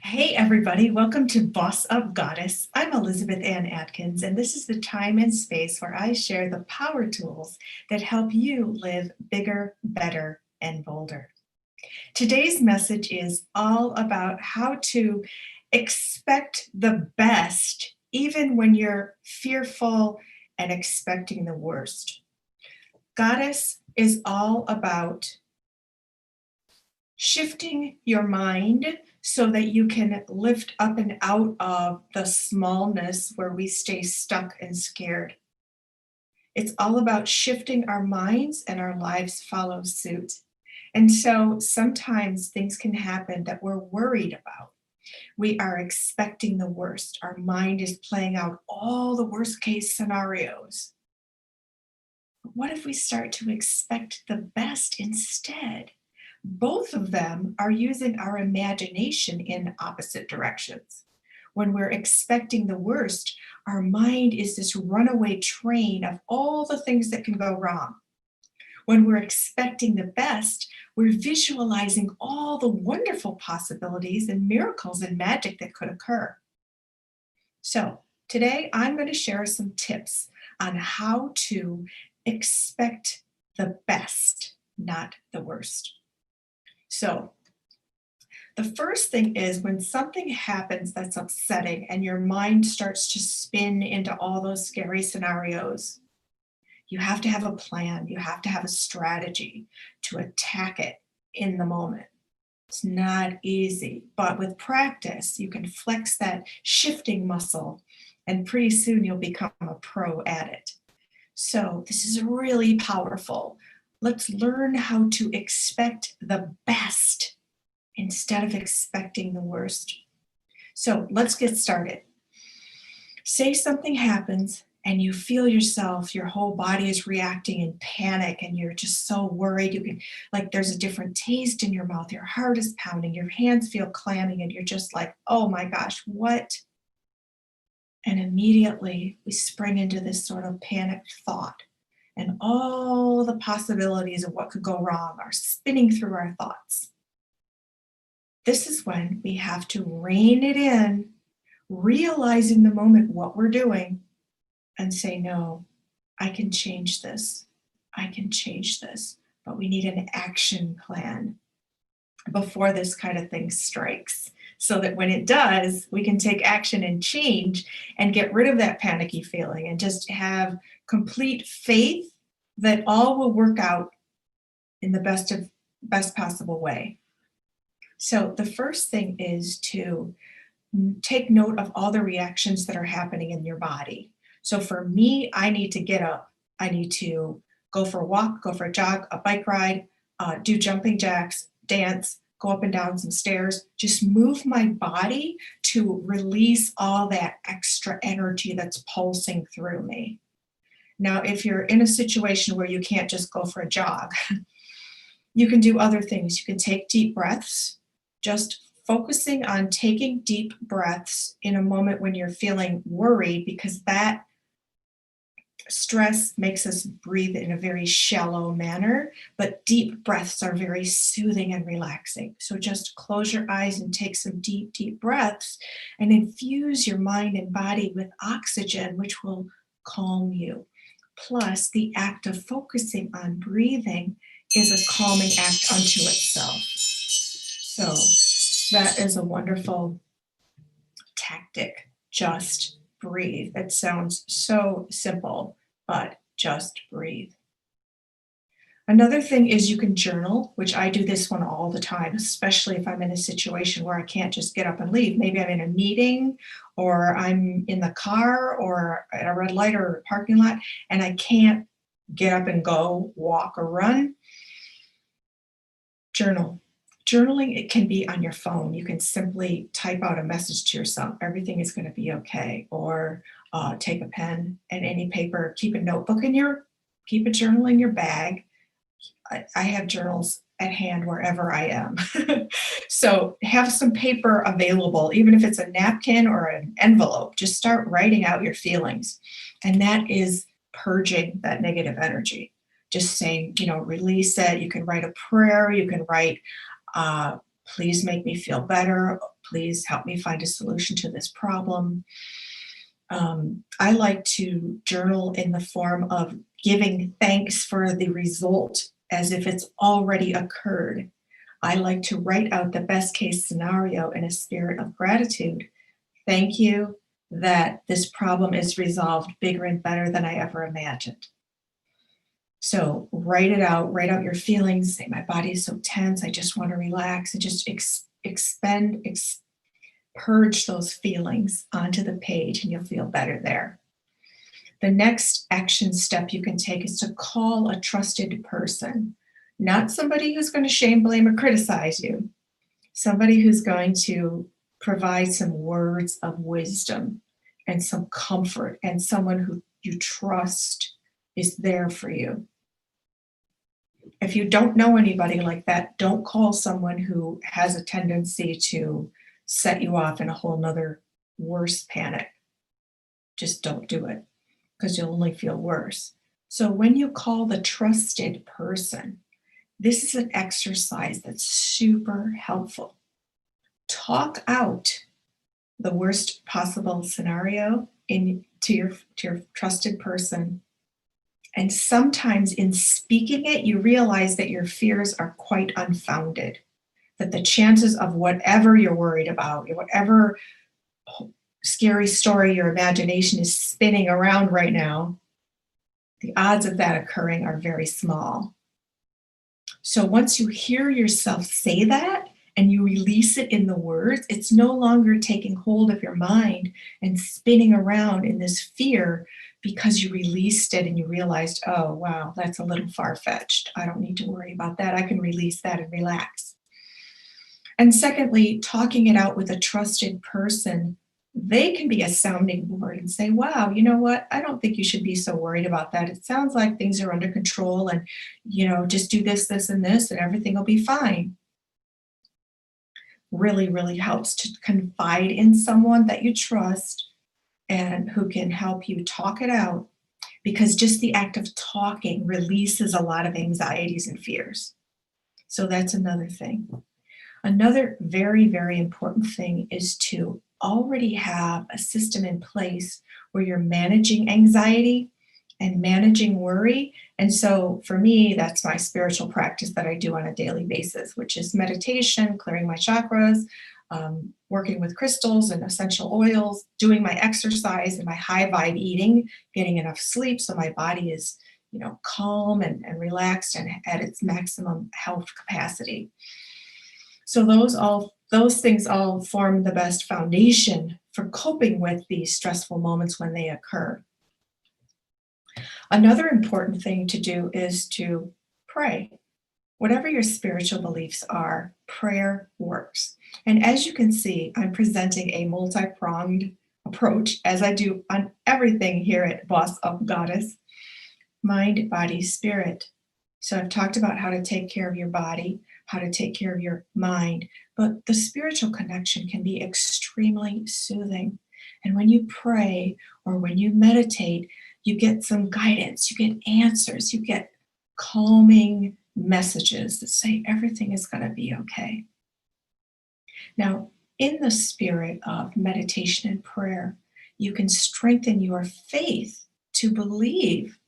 Hey, everybody, welcome to Boss Up Goddess. I'm Elizabeth Ann Atkins, and this is the time and space where I share the power tools that help you live bigger, better, and bolder. Today's message is all about how to expect the best, even when you're fearful and expecting the worst. Goddess is all about shifting your mind so that you can lift up and out of the smallness where we stay stuck and scared. It's all about shifting our minds and our lives follow suit. And so sometimes things can happen that we're worried about. We are expecting the worst. Our mind is playing out all the worst case scenarios. But what if we start to expect the best instead? Both of them are using our imagination in opposite directions. When we're expecting the worst, our mind is this runaway train of all the things that can go wrong. When we're expecting the best, we're visualizing all the wonderful possibilities and miracles and magic that could occur. So, today I'm going to share some tips on how to expect the best, not the worst. So, the first thing is when something happens that's upsetting and your mind starts to spin into all those scary scenarios, you have to have a plan, you have to have a strategy to attack it in the moment. It's not easy, but with practice, you can flex that shifting muscle, and pretty soon you'll become a pro at it. So, this is really powerful. Let's learn how to expect the best instead of expecting the worst. So let's get started. Say something happens and you feel yourself, your whole body is reacting in panic and you're just so worried. You can, like, there's a different taste in your mouth, your heart is pounding, your hands feel clammy, and you're just like, oh my gosh, what? And immediately we spring into this sort of panicked thought. And all the possibilities of what could go wrong are spinning through our thoughts. This is when we have to rein it in, realize in the moment what we're doing, and say, no, I can change this. I can change this. But we need an action plan before this kind of thing strikes, so that when it does, we can take action and change and get rid of that panicky feeling and just have complete faith that all will work out in the best possible way. So the first thing is to take note of all the reactions that are happening in your body. So for me, I need to get up. I need to go for a walk, go for a jog, a bike ride, do jumping jacks, dance, go up and down some stairs, just move my body to release all that extra energy that's pulsing through me. Now, if you're in a situation where you can't just go for a jog, you can do other things. You can take deep breaths, just focusing on taking deep breaths in a moment when you're feeling worried, because that stress makes us breathe in a very shallow manner, but deep breaths are very soothing and relaxing. So just close your eyes and take some deep, deep breaths and infuse your mind and body with oxygen, which will calm you. Plus, the act of focusing on breathing is a calming act unto itself. So that is a wonderful tactic. Just breathe. It sounds so simple, but just breathe. Another thing is you can journal, which I do this one all the time, especially if I'm in a situation where I can't just get up and leave. Maybe I'm in a meeting or I'm in the car or at a red light or a parking lot and I can't get up and go walk or run. Journal. Journaling, it can be on your phone. You can simply type out a message to yourself, everything is going to be okay. Or take a pen and any paper, keep a notebook keep a journal in your bag. I have journals at hand wherever I am. So have some paper available, even if it's a napkin or an envelope, just start writing out your feelings. And that is purging that negative energy. Just saying, release it. You can write a prayer, you can write Please make me feel better. Please help me find a solution to this problem. I like to journal in the form of giving thanks for the result as if it's already occurred. I like to write out the best case scenario in a spirit of gratitude. Thank you that this problem is resolved bigger and better than I ever imagined. So write it out, write out your feelings. Say, my body is so tense. I just want to relax and just purge those feelings onto the page, and you'll feel better there. The next action step you can take is to call a trusted person, not somebody who's going to shame, blame, or criticize you, somebody who's going to provide some words of wisdom and some comfort, and someone who you trust is there for you. If you don't know anybody like that, don't call someone who has a tendency to set you off in a whole nother worse panic. Just don't do it, because you'll only feel worse. So when you call the trusted person, this is an exercise that's super helpful. Talk out the worst possible scenario to your trusted person. And sometimes in speaking it, you realize that your fears are quite unfounded, that the chances of whatever you're worried about, whatever scary story your imagination is spinning around right now, the odds of that occurring are very small. So once you hear yourself say that and you release it in the words, it's no longer taking hold of your mind and spinning around in this fear, because you released it and you realized, oh, wow, that's a little far-fetched. I don't need to worry about that. I can release that and relax. And secondly, talking it out with a trusted person, they can be a sounding board and say, wow, you know what? I don't think you should be so worried about that. It sounds like things are under control, and, just do this, this, and this, and everything will be fine. Really, really helps to confide in someone that you trust and who can help you talk it out, because just the act of talking releases a lot of anxieties and fears. So that's another thing. Another very, very important thing is to already have a system in place where you're managing anxiety and managing worry. And so for me, that's my spiritual practice that I do on a daily basis, which is meditation, clearing my chakras, working with crystals and essential oils, doing my exercise and my high vibe eating, getting enough sleep so my body is, calm and relaxed and at its maximum health capacity. So those things all form the best foundation for coping with these stressful moments when they occur. Another important thing to do is to pray. Whatever your spiritual beliefs are, prayer works. And as you can see, I'm presenting a multi-pronged approach, as I do on everything here at Boss of Goddess: mind, body, spirit. So I've talked about how to take care of your body, how to take care of your mind, but the spiritual connection can be extremely soothing. And when you pray or when you meditate, you get some guidance, you get answers, you get calming messages that say everything is going to be okay. Now, in the spirit of meditation and prayer, you can strengthen your faith to believe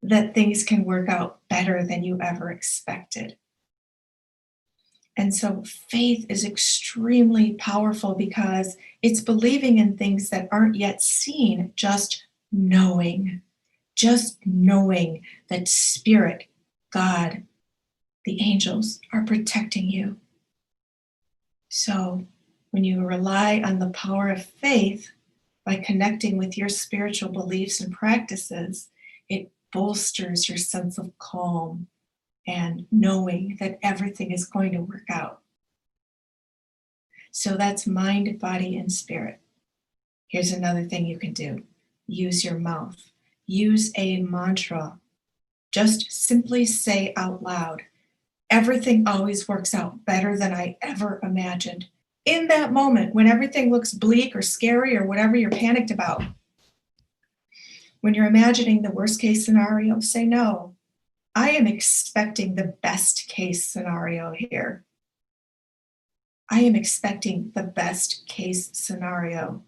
that things can work out better than you ever expected. And so faith is extremely powerful because it's believing in things that aren't yet seen, just knowing that spirit, God, the angels are protecting you. So when you rely on the power of faith by connecting with your spiritual beliefs and practices, it bolsters your sense of calm and knowing that everything is going to work out. So that's mind, body, and spirit. Here's another thing you can do. Use your mouth. Use a mantra. Just simply say out loud, everything always works out better than I ever imagined. In that moment, when everything looks bleak or scary or whatever you're panicked about, when you're imagining the worst case scenario, say, no, I am expecting the best case scenario here. I am expecting the best case scenario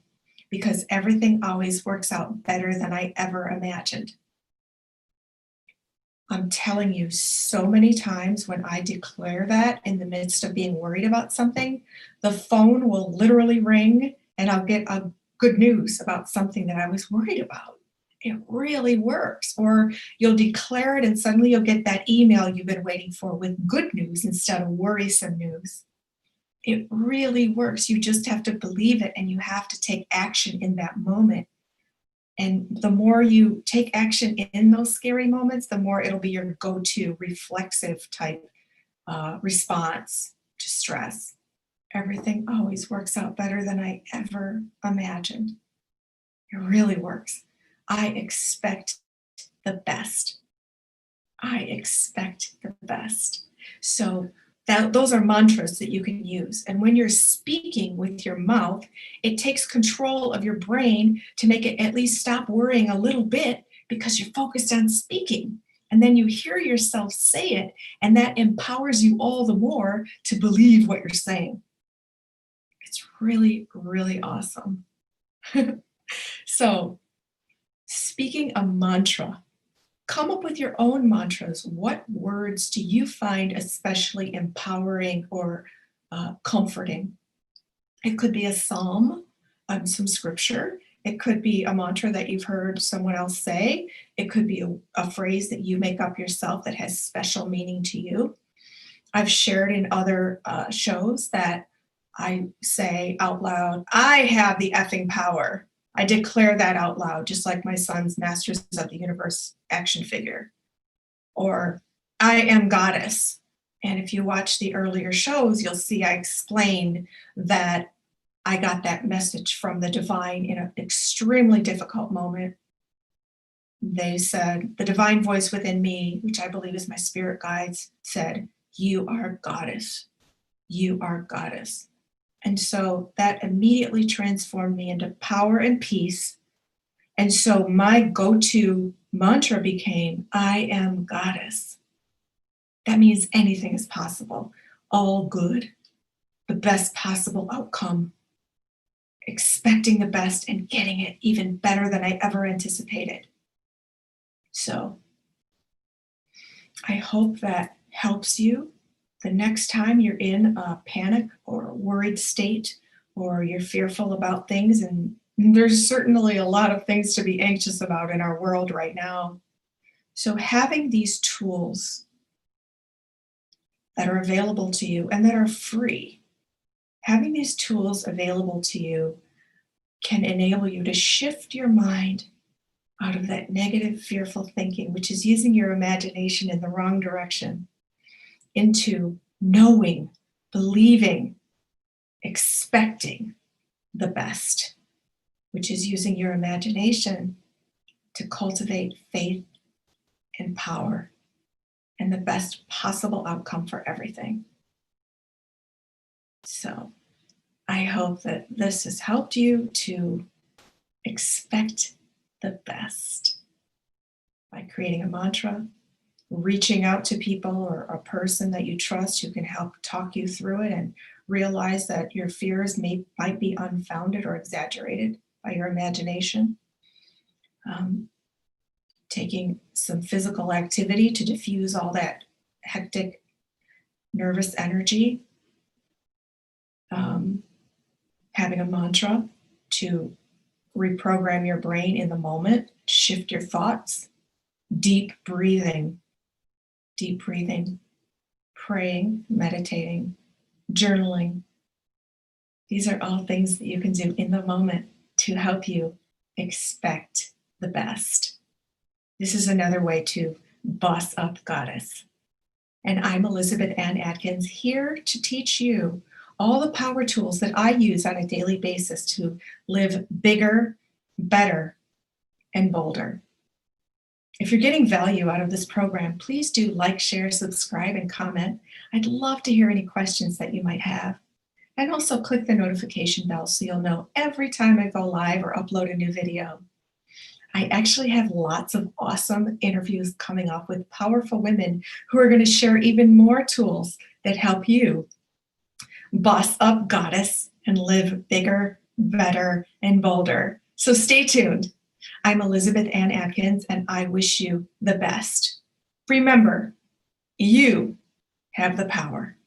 because everything always works out better than I ever imagined. I'm telling you, so many times when I declare that in the midst of being worried about something, the phone will literally ring and I'll get a good news about something that I was worried about. It really works. Or you'll declare it and suddenly you'll get that email you've been waiting for with good news instead of worrisome news. It really works. You just have to believe it and you have to take action in that moment. And the more you take action in those scary moments, the more it'll be your go to reflexive type response to stress. Everything always works out better than I ever imagined. It really works. I expect the best. I expect the best. So those are mantras that you can use. And when you're speaking with your mouth, it takes control of your brain to make it at least stop worrying a little bit because you're focused on speaking. And then you hear yourself say it, and that empowers you all the more to believe what you're saying. It's really, really awesome. So, speaking a mantra, come up with your own mantras. What words do you find especially empowering or comforting? It could be a psalm, some scripture. It could be a mantra that you've heard someone else say. It could be a phrase that you make up yourself that has special meaning to you. I've shared in other shows that I say out loud, I have the effing power. I declare that out loud, just like my son's Masters of the Universe action figure. Or I am goddess. And if you watch the earlier shows, you'll see I explained that I got that message from the divine in an extremely difficult moment. They said, the divine voice within me, which I believe is my spirit guides, said, you are goddess. You are goddess. And so that immediately transformed me into power and peace. And so my go to mantra became, I am goddess. That means anything is possible, all good, the best possible outcome, expecting the best and getting it even better than I ever anticipated. So I hope that helps you the next time you're in a panic or worried state or you're fearful about things. And there's certainly a lot of things to be anxious about in our world right now. So having these tools that are available to you and that are free, having these tools available to you can enable you to shift your mind out of that negative, fearful thinking, which is using your imagination in the wrong direction, into knowing, believing, expecting the best, which is using your imagination to cultivate faith and power and the best possible outcome for everything. So I hope that this has helped you to expect the best by creating a mantra, reaching out to people or a person that you trust who can help talk you through it and realize that your fears might be unfounded or exaggerated by your imagination. Taking some physical activity to diffuse all that hectic, nervous energy. Having a mantra to reprogram your brain in the moment, shift your thoughts, deep breathing, praying, meditating, journaling. These are all things that you can do in the moment to help you expect the best. This is another way to boss up goddess. And I'm Elizabeth Ann Atkins, here to teach you all the power tools that I use on a daily basis to live bigger, better, and bolder. If you're getting value out of this program, please do like, share, subscribe, and comment. I'd love to hear any questions that you might have. And also click the notification bell so you'll know every time I go live or upload a new video. I actually have lots of awesome interviews coming up with powerful women who are going to share even more tools that help you boss up, goddess, and live bigger, better, and bolder. So stay tuned. I'm Elizabeth Ann Atkins, and I wish you the best. Remember, you have the power.